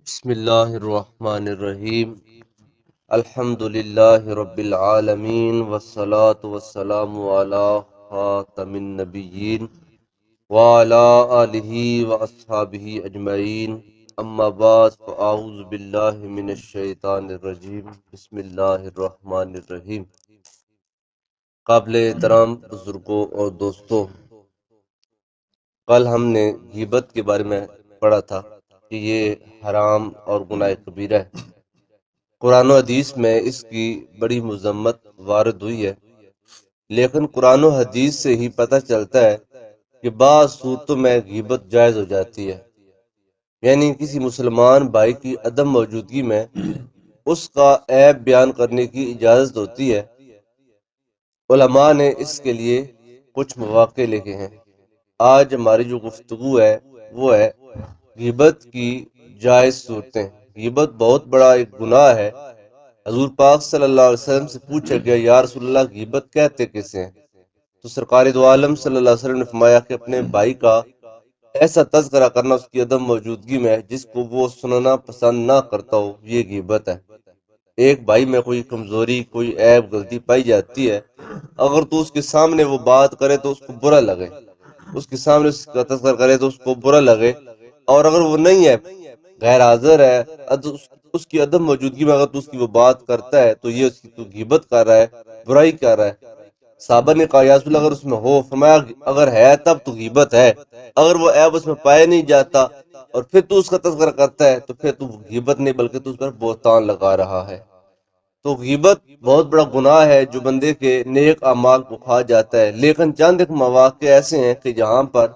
بسم اللہ الرحمن الرحیم الحمد للہ رب العالمین والصلاة والسلام علی خاتم النبیین وعلی آلہ واصحابہ اجمعین اما بعد فاعوذ باللہ من الشیطان الرجیم بسم اللہ الرحمن الرحیم۔ قابل احترام بزرگوں اور دوستوں، کل ہم نے غیبت کے بارے میں پڑھا تھا کہ یہ حرام اور گناہ کبیرہ ہے۔ قرآن و حدیث میں اس کی بڑی مذمت وارد ہوئی ہے، لیکن قرآن و حدیث سے ہی پتہ چلتا ہے کہ بعض صورتوں میں غیبت جائز ہو جاتی ہے، یعنی کسی مسلمان بھائی کی عدم موجودگی میں اس کا عیب بیان کرنے کی اجازت ہوتی ہے۔ علماء نے اس کے لیے کچھ مواقع لکھے ہیں۔ آج ہماری جو گفتگو ہے وہ ہے غیبت کی جائز صورتیں۔ غیبت بہت بڑا ایک گناہ ہے۔ حضور پاک صلی اللہ علیہ وسلم سے پوچھا گیا، یا رسول اللہ غیبت کہتے کسے ہیں؟ تو سرکار دو عالم صلی اللہ علیہ وسلم نے فرمایا کہ اپنے بھائی کا ایسا تذکرہ کرنا اس کی عدم موجودگی میں جس کو وہ سننا پسند نہ کرتا ہو، یہ غیبت ہے۔ ایک بھائی میں کوئی کمزوری، کوئی عیب، غلطی پائی جاتی ہے، اگر تو اس کے سامنے وہ بات کرے تو اس کو برا لگے، اس کے سامنے اس کا تذکرہ کرے تو اس کو برا لگے، اور اگر وہ نہیں ہے، غیر حاضر ہے، اس کی عدم موجودگی میں اگر تو اس کی وہ بات کرتا ہے تو یہ اس کی تو غیبت کر رہا ہے، برائی کر رہا ہے۔ صحابہ نے کہا یا رسول اللہ اگر اس میں ہو، فرمایا اگر ہے تب تو غیبت ہے، اگر وہ عیب اس میں پایا نہیں جاتا اور پھر تو اس کا تذکرہ کرتا ہے تو پھر تو غیبت نہیں بلکہ تو اس پر بہتان لگا رہا ہے۔ تو غیبت بہت بڑا گناہ ہے جو بندے کے نیک اعمال کو کھا جاتا ہے، لیکن چند ایک مواقع ایسے ہیں کہ جہاں پر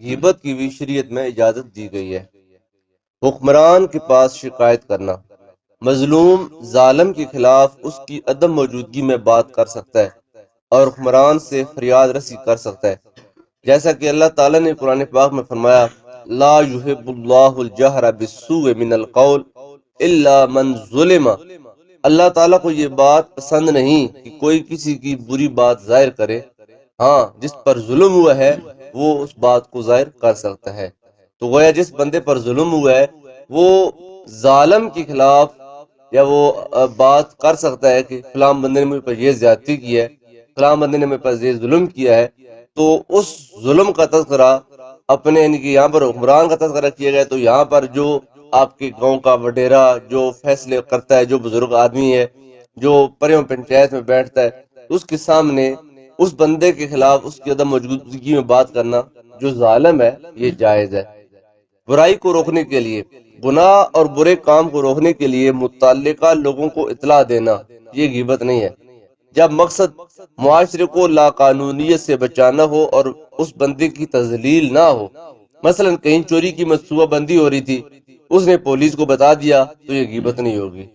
غیبت کی بھی شریعت میں اجازت دی گئی ہے۔ حکمران کے پاس شکایت کرنا، مظلوم ظالم کے خلاف اس کی عدم موجودگی میں بات کر سکتا ہے اور حکمران سے فریاد رسی کر سکتا ہے، جیسا کہ اللہ تعالیٰ نے قرآن پاک میں فرمایا لا يحب اللہ الجہر بالسوء من القول الا من ظلم۔ اللہ تعالیٰ کو یہ بات پسند نہیں کہ کوئی کسی کی بری بات ظاہر کرے، ہاں جس پر ظلم ہوا ہے وہ اس بات کو ظاہر کر سکتا ہے۔ تو گویا جس بندے پر ظلم ہوا ہے وہ ظالم کے خلاف یا وہ بات کر سکتا ہے کہ فلاں بندے نے مجھ پر یہ زیادتی کی ہے، فلاں بندے نے مجھ پر یہ ظلم کیا ہے، تو اس ظلم کا تذکرہ اپنے یعنی کہ یہاں پر حکمران کا تذکرہ کیا گیا، تو یہاں پر جو آپ کے گاؤں کا وڈیرا جو فیصلے کرتا ہے، جو بزرگ آدمی ہے، جو پریوں پنچایت میں بیٹھتا ہے، اس کے سامنے اس بندے کے خلاف اس کی عدم موجودگی میں بات کرنا جو ظالم ہے یہ جائز ہے۔ برائی کو روکنے کے لیے، گناہ اور برے کام کو روکنے کے لیے متعلقہ لوگوں کو اطلاع دینا یہ غیبت نہیں ہے، جب مقصد معاشرے کو لاقانونیت سے بچانا ہو اور اس بندے کی تذلیل نہ ہو۔ مثلا کہیں چوری کی منصوبہ بندی ہو رہی تھی، اس نے پولیس کو بتا دیا تو یہ غیبت نہیں ہوگی،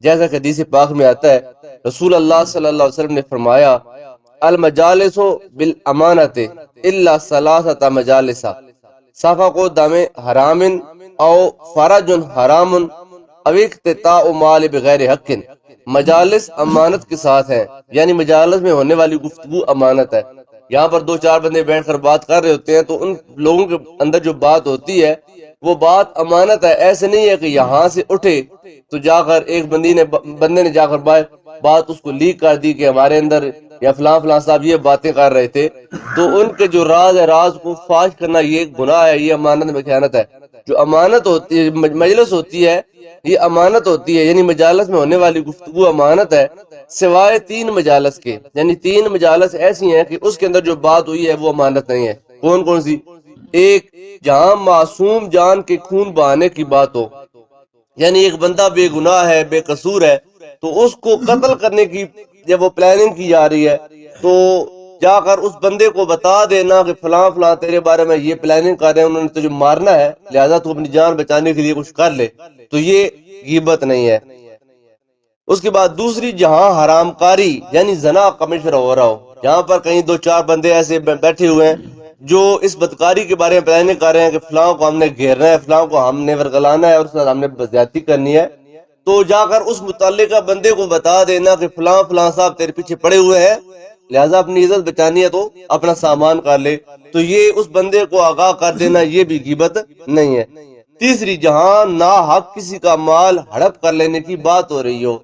جیسا کہ حدیث پاک میں آتا ہے رسول اللہ صلی اللہ علیہ وسلم نے فرمایا المجالس بالامانت الا ثلاثه مجالس صفق دم حرام او فرج حرام او اقتطاع مال بغیر حق۔ مجالس امانت کے ساتھ ہیں، یعنی مجالس میں ہونے والی گفتگو امانت ہے۔ یہاں پر دو چار بندے بیٹھ کر بات کر رہے ہوتے ہیں تو ان لوگوں کے اندر جو بات ہوتی ہے وہ بات امانت ہے۔ ایسے نہیں ہے کہ یہاں سے اٹھے تو جا کر ایک بندے نے جا کر بات اس کو لیک کر دی کہ ہمارے اندر یا فلاں فلاں صاحب یہ باتیں کر رہے تھے، تو ان کے جو راز ہے راز کو فاش کرنا یہ گناہ ہے، یہ امانت میں خیانت ہے۔ جو امانت ہوتی ہے، مجلس ہوتی ہے، یہ امانت ہوتی ہے، یعنی مجالس میں ہونے والی گفتگو امانت ہے، سوائے تین مجالس کے، یعنی تین مجالس ایسی ہیں کہ اس کے اندر جو بات ہوئی ہے وہ امانت نہیں ہے۔ کون کون سی؟ ایک، جہاں معصوم جان کے خون بہانے کی بات ہو، یعنی ایک بندہ بے گناہ ہے، بے قصور ہے، تو اس کو قتل کرنے کی جب وہ پلاننگ کی جا رہی ہے تو جا کر اس بندے کو بتا دینا کہ فلاں فلاں تیرے بارے میں یہ پلاننگ کر رہے ہیں، انہوں نے تجھے مارنا ہے، لہذا تو اپنی جان بچانے کے لیے کچھ کر لے، تو یہ غیبت نہیں ہے۔ اس کے بعد دوسری، جہاں حرام کاری یعنی زنا کا مشورہ ہو رہا ہو، جہاں پر کہیں دو چار بندے ایسے بیٹھے ہوئے ہیں جو اس بدکاری کے بارے میں پلاننگ کر رہے ہیں کہ فلاں کو ہم نے گھیرنا ہے، فلاں کو ہم نے ورگلانا ہے اور اس کے ساتھ ہم نے زیادتی کرنی ہے، تو جا کر اس متعلقہ بندے کو بتا دینا کہ فلاں فلاں صاحب تیرے پیچھے پڑے ہوئے ہیں، لہذا اپنی عزت بچانی ہے تو اپنا سامان کر لے، تو یہ اس بندے کو آگاہ کر دینا یہ بھی غیبت نہیں ہے۔ تیسری جہاں نا حق کسی کا مال ہڑپ کر لینے کی بات ہو رہی ہو،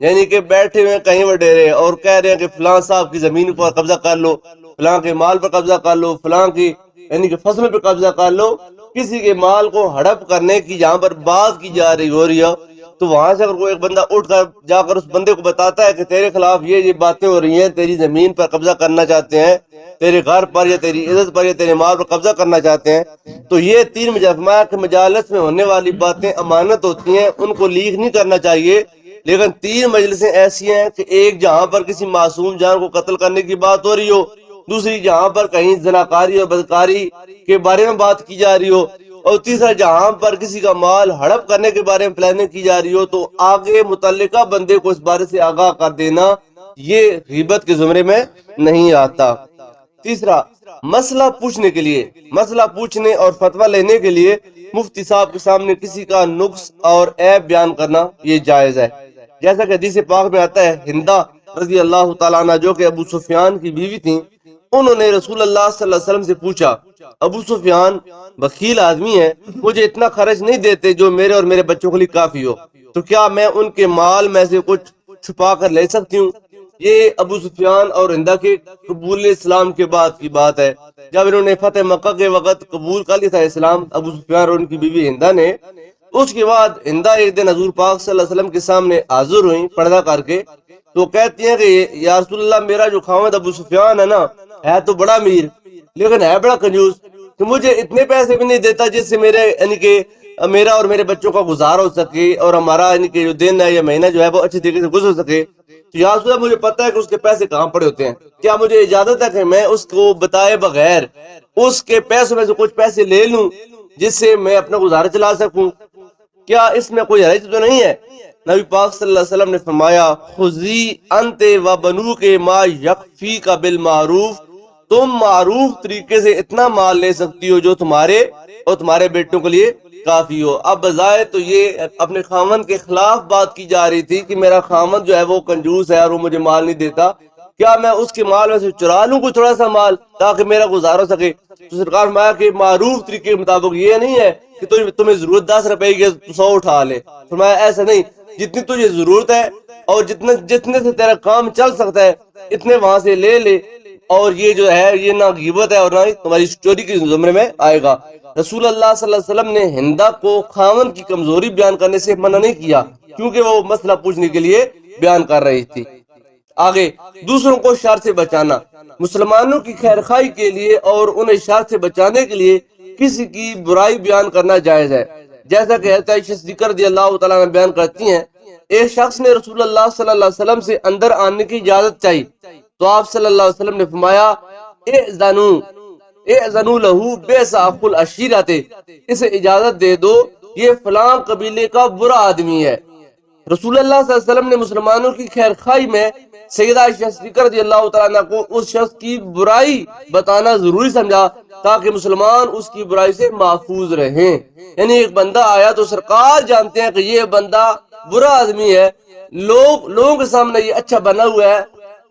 یعنی کہ بیٹھے ہوئے کہیں وڈیرے اور کہہ رہے ہیں کہ فلاں صاحب کی زمین پر قبضہ کر لو، فلاں کے مال پر قبضہ کر لو، فلاں کی یعنی کہ فصل پہ قبضہ کر لو، کسی کے مال کو ہڑپ کرنے کی جہاں پر بات کی جا رہی ہو رہی ہے، تو وہاں سے اگر کوئی ایک بندہ اٹھ کر جا کر اس بندے کو بتاتا ہے کہ تیرے خلاف یہ باتیں ہو رہی ہیں، تیری زمین پر قبضہ کرنا چاہتے ہیں، تیرے گھر پر یا تیری عزت پر یا تیرے مال پر قبضہ کرنا چاہتے ہیں، تو یہ تین مجسمہ کے مجالس میں ہونے والی باتیں امانت ہوتی ہیں، ان کو لیک نہیں کرنا چاہیے۔ لیکن تین مجلسیں ایسی ہیں کہ ایک جہاں پر کسی معصوم جان کو قتل کرنے کی بات ہو رہی ہو، دوسری جہاں پر کہیں زناکاری اور بدکاری کے بارے میں بات کی جا رہی ہو، اور تیسرا جہاں پر کسی کا مال ہڑپ کرنے کے بارے میں پلاننگ کی جا رہی ہو، تو آگے متعلقہ بندے کو اس بارے سے آگاہ کر دینا یہ غیبت کے زمرے میں نہیں آتا۔ تیسرا، مسئلہ پوچھنے کے لیے، مسئلہ پوچھنے اور فتویٰ لینے کے لیے مفتی صاحب کے سامنے کسی کا نقص اور عیب بیان کرنا یہ جائز ہے، جیسا کہ حدیث پاک میں آتا ہے، ہندہ رضی اللہ تعالیٰ عنہ جو کہ ابو سفیان کی بیوی تھیں، انہوں نے رسول اللہ صلی اللہ علیہ وسلم سے پوچھا، ابو سفیان بخیل آدمی ہے، مجھے اتنا خرچ نہیں دیتے جو میرے اور میرے بچوں کے لیے کافی ہو، تو کیا میں ان کے مال میں سے کچھ چھپا کر لے سکتی ہوں؟ یہ ابو سفیان اور ہندہ کے قبول اسلام کے بعد کی بات ہے، جب انہوں نے فتح مکہ کے وقت قبول کر لیا تھا اسلام، ابو سفیان اور ان کی بیوی ہندہ نے، اس کے بعد ہندہ ایک دن حضور پاک صلی اللہ علیہ وسلم کے سامنے حاضر ہوئی پردہ کر کے، تو کہتی ہیں کہ یا رسول اللہ، میرا جو خاوند ابو سفیان ہے نا، ہے تو بڑا امیر لیکن ہے بڑا کنجوس، کہ مجھے اتنے پیسے بھی نہیں دیتا جس سے میرے یعنی کہ میرا اور میرے بچوں کا گزار ہو سکے اور ہمارا یعنی کہ جو دن ہے یا مہینہ جو ہے وہ اچھی طریقے سے گزر سکے، تو یا رسول اللہ مجھے پتا ہے کہ اس کے پیسے کہاں پڑے ہوتے ہیں، کیا مجھے اجازت ہے کہ میں اس کو بتائے بغیر اس کے پیسوں میں سے کچھ پیسے لے لوں جس سے میں اپنا گزارا چلا سکوں؟ کیا اس میں کوئی حرج تو نہیں ہے؟ نبی پاک صلی اللہ علیہ وسلم نے فرمایا، خذی انت و بنوک ما یکفیک بالمعروف، تم معروف طریقے سے اتنا مال لے سکتی ہو جو تمہارے اور تمہارے بیٹوں کے لیے کافی ہو۔ اب بظاہر تو یہ اپنے خاوند کے خلاف بات کی جا رہی تھی کہ میرا خاوند جو ہے وہ کنجوس ہے اور وہ مجھے مال نہیں دیتا، کیا میں اس کے مال میں سے چرا لوں کوئی تھوڑا سا مال تاکہ میرا گزارا سکے؟ تو سرکار فرمایا کہ معروف طریقے کے مطابق یہ نہیں ہے کہ تمہیں ضرورت 10 روپے کی 100 اٹھا لے، فرمایا ایسا نہیں، جتنی تجھے ضرورت ہے اور جتنے سے تیرا کام چل سکتا ہے اتنے وہاں سے لے لے، اور یہ جو ہے یہ نہ غیبت ہے اور نہ تمہاری چوری کے زمرے میں آئے گا۔ رسول اللہ صلی اللہ علیہ وسلم نے ہندہ کو خاوند کی کمزوری بیان کرنے سے منع نہیں کیا، کیونکہ وہ مسئلہ پوچھنے کے لیے بیان کر رہی تھی۔ آگے، دوسروں کو شر سے بچانا، مسلمانوں کی خیر خواہی کے لیے اور انہیں شر سے بچانے کے لیے کسی کی برائی بیان کرنا جائز ہے، جیسا کہ حضرت عائشہ صدیقہ رضی اللہ تعالیٰ عنہ بیان کرتی ہیں، ایک شخص نے رسول اللہ صلی اللہ علیہ وسلم سے اندر آنے کی اجازت چاہی تو آپ صلی اللہ علیہ وسلم نے فرمایا، اذنوا لہ بئس العشیرۃ، اسے اجازت دے دو، یہ فلاں قبیلے کا برا آدمی ہے۔ رسول اللہ صلی اللہ علیہ وسلم نے مسلمانوں کی خیر خواہی میں سیدہ عائشہ صدیقہ رضی اللہ تعالیٰ عنہ کو اس شخص کی برائی بتانا ضروری سمجھا تاکہ مسلمان اس کی برائی سے محفوظ رہیں۔ یعنی ایک بندہ آیا تو سرکار جانتے ہیں کہ یہ بندہ برا آدمی ہے، لوگوں کے سامنے یہ اچھا بنا ہوا ہے،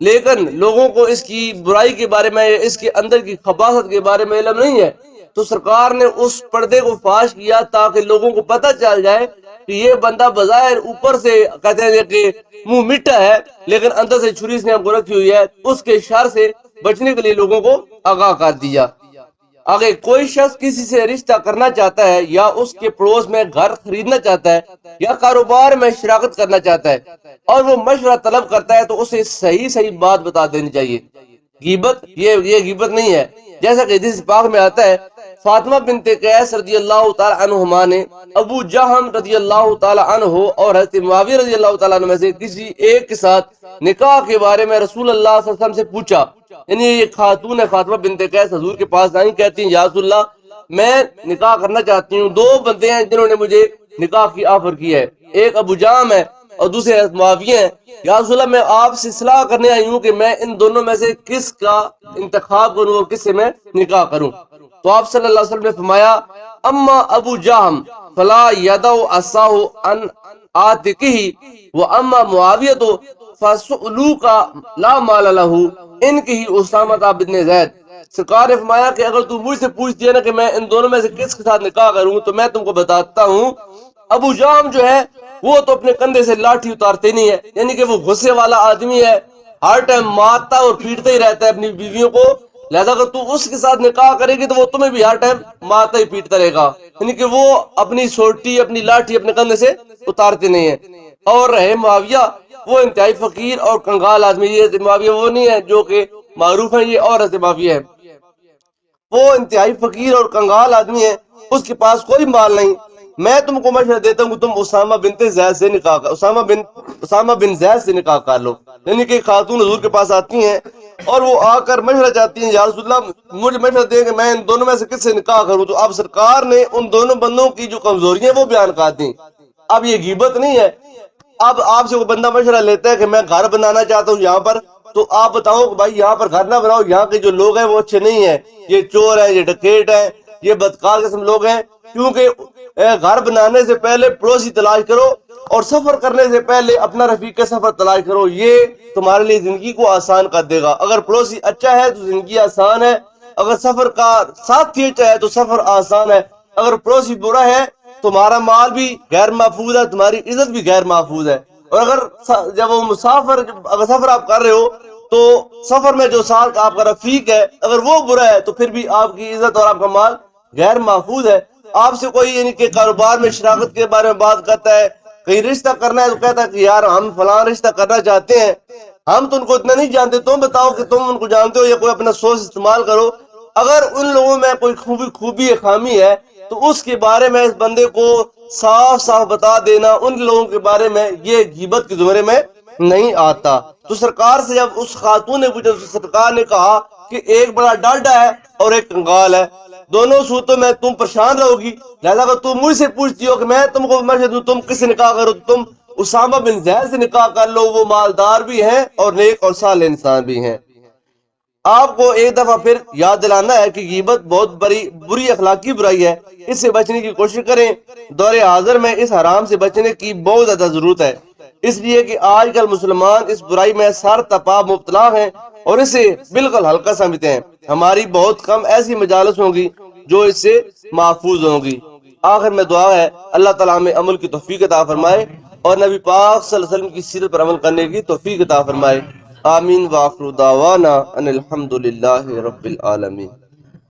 لیکن لوگوں کو اس کی برائی کے بارے میں، اس کے اندر کی خباثت کے بارے میں علم نہیں ہے، تو سرکار نے اس پردے کو فاش کیا تاکہ لوگوں کو پتہ چل جائے کہ یہ بندہ بظاہر اوپر سے کہتے ہیں کہ منہ میٹھا ہے لیکن اندر سے چھری سے ہم کو رکھی ہوئی ہے، اس کے شر سے بچنے کے لیے لوگوں کو آگاہ کر دیا۔ آگے، کوئی شخص کسی سے رشتہ کرنا چاہتا ہے یا اس کے پڑوس میں گھر خریدنا چاہتا ہے یا کاروبار میں شراکت کرنا چاہتا ہے اور وہ مشورہ طلب کرتا ہے تو اسے صحیح بات بتا دینی چاہیے۔ غیبت یہ غیبت نہیں ہے، جیسا کہ حدیث پاک میں آتا ہے، فاطمہ بنت قیس رضی اللہ تعالی عنہما نے ابو جہم رضی اللہ تعالی عنہ اور حضرت معاویہ رضی اللہ تعالی عنہ میں سے کسی ایک کے ساتھ نکاح کے بارے میں رسول اللہ صلی اللہ علیہ وسلم سے پوچھا۔ یعنی یہ خاتون ہے فاطمہ بنت قیس حضور کے پاس آئیں، کہتی ہیں یا رسول اللہ میں نکاح کرنا چاہتی ہوں، دو بندے ہیں جنہوں نے مجھے نکاح کی آفر کی ہے، ایک ابو جہم ہے اور دوسرے معاویہ ہیں، یا رسول اللہ میں آپ سے صلاح کرنے آئی ہوں کہ میں ان دونوں میں سے کس کا انتخاب کروں اور کس سے میں نکاح کروں؟ تو آپ صلی اللہ علیہ وسلم نے فرمایا، اما ابو جہم فلا یدع عصاہ عن عاتقہ واما معاویہ فسؤلوک لا مال لہ انکہ اسامہ بن زید۔ سرکار نے فرمایا کہ اگر تم مجھ سے پوچھتی ہے نا کہ میں ان دونوں میں سے کس کے ساتھ نکاح کروں تو میں تم کو بتاتا ہوں ابو جام جو ہے وہ تو اپنے کندھے سے لاٹھی اتارتے نہیں ہے، یعنی کہ وہ غصے والا آدمی ہے، ہر ٹائم مارتا اور پیٹتا ہی رہتا ہے اپنی بیویوں کو، لہذا اگر تو اس کے ساتھ نکاح کرے گی تو وہ تمہیں بھی ہر ٹائم مارتا ہی پیٹتا رہے گا، یعنی کہ وہ اپنی سوٹی اپنی لاٹھی اپنے کندھے سے اتارتے نہیں ہے۔ اور رہے معاویہ، وہ انتہائی فقیر اور کنگال آدمی، یہ معاویہ وہ نہیں ہے جو کہ معروف ہے، یہ اور حضرت معاویہ ہے، وہ انتہائی فقیر اور کنگال آدمی ہے، اس کے پاس کوئی مال نہیں۔ میں تم کو مشورہ دیتا ہوں کہ تم اسامہ بنت زید سے نکاح کر، اسامہ بن زید سے نکاح کر لو، یعنی کہ خاتون حضور کے پاس آتی ہیں اور وہ آ کر مشورہ چاہتی ہیں، یا رسول اللہ مجھے مشورہ دیں کہ میں ان دونوں میں سے کس سے نکاح کروں، تو اب سرکار نے ان دونوں بندوں کی جو کمزوریاں وہ بیان کر دیں۔ اب یہ غیبت نہیں ہے، اب آپ سے وہ بندہ مشورہ لیتا ہے کہ میں گھر بنانا چاہتا ہوں یہاں پر، تو آپ بتاؤ کہ بھائی یہاں پر گھر نہ بناؤ، یہاں کے جو لوگ ہیں وہ اچھے نہیں ہیں، یہ چور ہیں، یہ ڈکیٹ ہیں، یہ بدکار قسم لوگ ہیں، کیونکہ گھر بنانے سے پہلے پڑوسی تلاش کرو اور سفر کرنے سے پہلے اپنا رفیق سفر تلاش کرو، یہ تمہارے لیے زندگی کو آسان کر دے گا۔ اگر پڑوسی اچھا ہے تو زندگی آسان ہے، اگر سفر کا ساتھی اچھا ہے تو سفر آسان ہے، اگر پڑوسی برا ہے تمہارا مال بھی غیر محفوظ ہے، تمہاری عزت بھی غیر محفوظ ہے۔ اور اگر جب وہ اگر سفر آپ کر رہے ہو تو سفر میں جو ساتھ آپ کا رفیق ہے اگر وہ برا ہے تو پھر بھی آپ کی عزت اور آپ کا مال غیر محفوظ ہے۔ آپ سے کوئی یعنی کہ کاروبار میں شراکت کے بارے میں بات کرتا ہے، کہیں رشتہ کرنا ہے تو کہتا ہے کہ یار ہم فلاں رشتہ کرنا چاہتے ہیں، ہم تو ان کو اتنا نہیں جانتے، تم بتاؤ کہ تم ان کو جانتے ہو، یا کوئی اپنا سوچ استعمال کرو۔ اگر ان لوگوں میں کوئی خوبی یا خامی ہے تو اس کے بارے میں اس بندے کو صاف صاف بتا دینا ان لوگوں کے بارے میں، یہ غیبت کے زمرے میں نہیں آتا۔ تو سرکار سے جب اس خاتون نے پوچھا، سرکار نے کہا کہ ایک بڑا ڈاڈا ہے اور ایک کنگال ہے، دونوں صورتوں میں تم پریشان رہو گی، لہذا اگر تم مجھ سے پوچھتی ہو کہ میں تم کو مشورہ دوں تم کس سے نکاح کرو تو تم اسامہ بن زید سے نکاح کر لو، وہ مالدار بھی ہیں اور نیک اور صالح انسان بھی ہیں۔ آپ کو ایک دفعہ پھر یاد دلانا ہے کہ غیبت بہت بری اخلاقی برائی ہے، اس سے بچنے کی کوشش کریں۔ دور حاضر میں اس حرام سے بچنے کی بہت زیادہ ضرورت ہے، اس لیے کہ آج کل مسلمان اس برائی میں سر تپا مبتلا ہیں اور اسے بالکل ہلکا سمجھتے ہیں۔ ہماری بہت کم ایسی مجالس ہوں گی جو اس سے محفوظ ہوں گی۔ آخر میں دعا ہے اللہ تعالیٰ میں عمل کی توفیق عطا فرمائے اور نبی پاک صلی اللہ علیہ وسلم کی سیرت پر عمل کرنے کی توفیق عطا فرمائے۔ آمین، وآخر دعوانا ان الحمد للہ رب العالمین۔